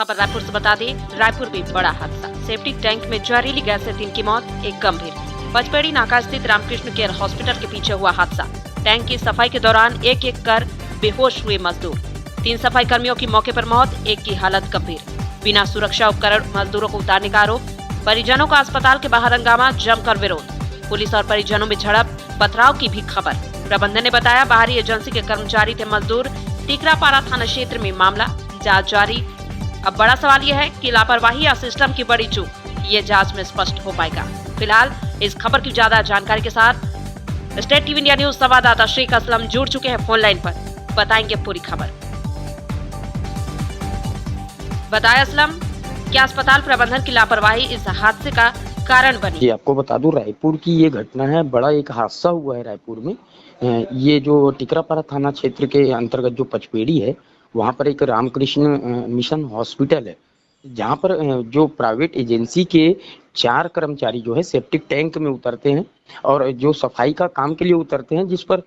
खबर रायपुर से बता दें, रायपुर में बड़ा हादसा। सेप्टिक टैंक में जहरीली गैस से 3 की मौत, एक गंभीर। पचपेड़ी नाका स्थित रामकृष्ण केयर हॉस्पिटल के पीछे हुआ हादसा। टैंक की सफाई के दौरान एक एक कर बेहोश हुए मजदूर। 3 सफाई कर्मियों की मौके पर मौत, एक की हालत गंभीर। बिना सुरक्षा उपकरण मजदूरों को उतारने का आरोप। परिजनों का अस्पताल के बाहर हंगामा, जमकर विरोध। पुलिस और परिजनों में झड़प, पथराव की भी खबर। प्रबंधन ने बताया बाहरी एजेंसी के कर्मचारी थे मजदूर। टीकरापारा थाना क्षेत्र में मामला, जांच जारी। अब बड़ा सवाल यह है कि लापरवाही या सिस्टम की बड़ी चूक, ये जांच में स्पष्ट हो पाएगा। फिलहाल इस खबर की ज्यादा जानकारी के साथ स्टेट टीवी इंडिया न्यूज संवाददाता शेख असलम जुड़ चुके हैं फोन लाइन पर, बताएंगे पूरी खबर। बताएं असलम, क्या अस्पताल प्रबंधन की लापरवाही इस हादसे का कारण बनी? जी, आपको बता दूं, रायपुर की ये घटना है। बड़ा एक हादसा हुआ है रायपुर में। ये जो टीकरापारा थाना क्षेत्र के अंतर्गत जो पचपेड़ी है, वहाँ पर एक रामकृष्ण मिशन हॉस्पिटल है, जहाँ पर जो प्राइवेट एजेंसी के 4 कर्मचारी जो है सेप्टिक टैंक में उतरते हैं और जो सफाई का काम के लिए उतरते हैं, जिस पर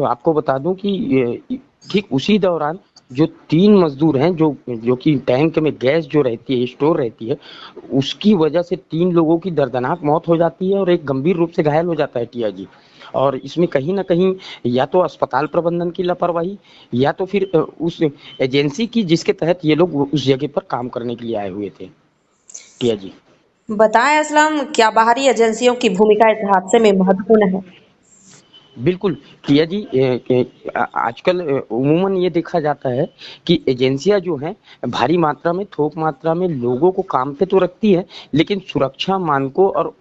आपको बता दूं कि ठीक उसी दौरान जो 3 मजदूर हैं जो कि टैंक में गैस जो रहती है, स्टोर रहती है, उसकी वजह से 3 लोगों की दर्दनाक मौत हो जाती है और एक गंभीर रूप से घायल हो जाता है टिया जी। और इसमें कहीं न कहीं या तो अस्पताल प्रबंधन की लापरवाही या तो फिर उस एजेंसी की जिसके तहत ये लोग उस जगह पर काम करने के लिए आए हुए थे। टिया जी। बताएं असलम, क्या बाहरी एजेंसियों की भूमिका इस हादसे में महत्वपूर्ण है? बिल्कुल, टिया जी, आजकल उमूमन ये देखा जाता है कि एजेंसियाँ जो हैं भारी मात्रा में, थोक मात्रा में लोगों को काम पे तो रखती है, लेकिन सुरक्षा मानकों और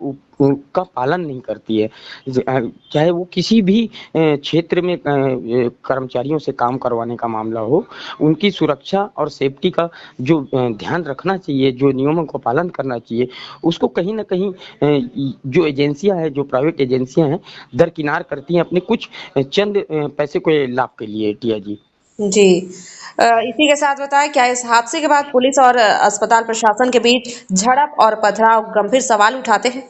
का पालन नहीं करती है। चाहे वो किसी भी क्षेत्र में कर्मचारियों से काम करवाने का मामला हो, उनकी सुरक्षा और सेफ्टी का जो ध्यान रखना चाहिए, जो नियमों का पालन करना चाहिए, उसको कहीं न कहीं जो एजेंसियाँ हैं, जो प्राइवेट एजेंसियाँ हैं, दरकिनार करती हैं अपने कुछ चंद पैसे के लाभ के लिए। टिया जी। जी, इसी के साथ बताएं, क्या इस हादसे के बाद पुलिस और अस्पताल प्रशासन के बीच झड़प और पथराव गंभीर सवाल उठाते हैं?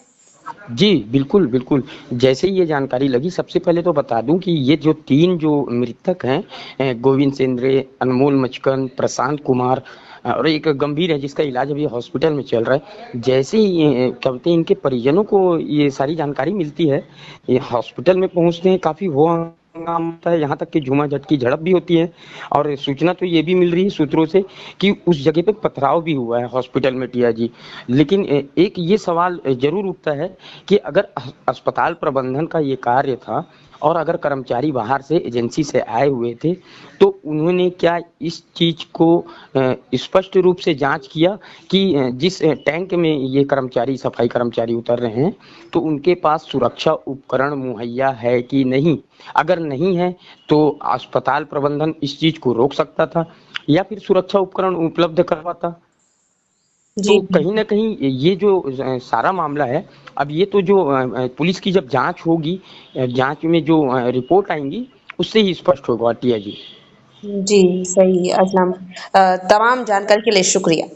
जी, बिल्कुल, बिल्कुल। जैसे ही ये जानकारी लगी, सबसे पहले तो बता दूँ कि ये जो 3 जो मृतक हैं, गोविंद सेंद्रे, अनमोल मचकन, प्रशांत कुमार और एक गंभीर है जिसका इलाज अभी हॉस्पिटल में चल रहा है। जैसे ही क्या बोलते हैं, इनके परिजनों को ये सारी जानकारी मिलती है, ये हॉस्पिटल में पहुँचते हैं, काफ़ी हो हंगामा होता है, यहाँ तक कि झूमा-झटकी झड़प भी होती है। और सूचना तो ये भी मिल रही है सूत्रों से कि उस जगह पे पथराव भी हुआ है हॉस्पिटल में। टिया जी। लेकिन एक ये सवाल ज़रूर उठता है कि अगर अस्पताल प्रबंधन का ये कार्य था और अगर कर्मचारी बाहर से एजेंसी से आए हुए थे, तो उन्होंने क्या इस चीज़ को स्पष्ट रूप से जाँच किया कि जिस टैंक में ये कर्मचारी, सफाई कर्मचारी उतर रहे हैं, तो उनके पास सुरक्षा उपकरण मुहैया है कि नहीं? अगर नहीं है, तो अस्पताल प्रबंधन इस चीज़ को रोक सकता था या फिर सुरक्षा उपकरण उपलब्ध करवाता। तो जी, कहीं न कहीं ये जो सारा मामला है, अब ये तो जो पुलिस की जब जाँच होगी, जाँच में जो रिपोर्ट आएँगी, उससे ही स्पष्ट होगा। टिया जी। जी, सही असलम। तमाम जानकारी के लिए शुक्रिया।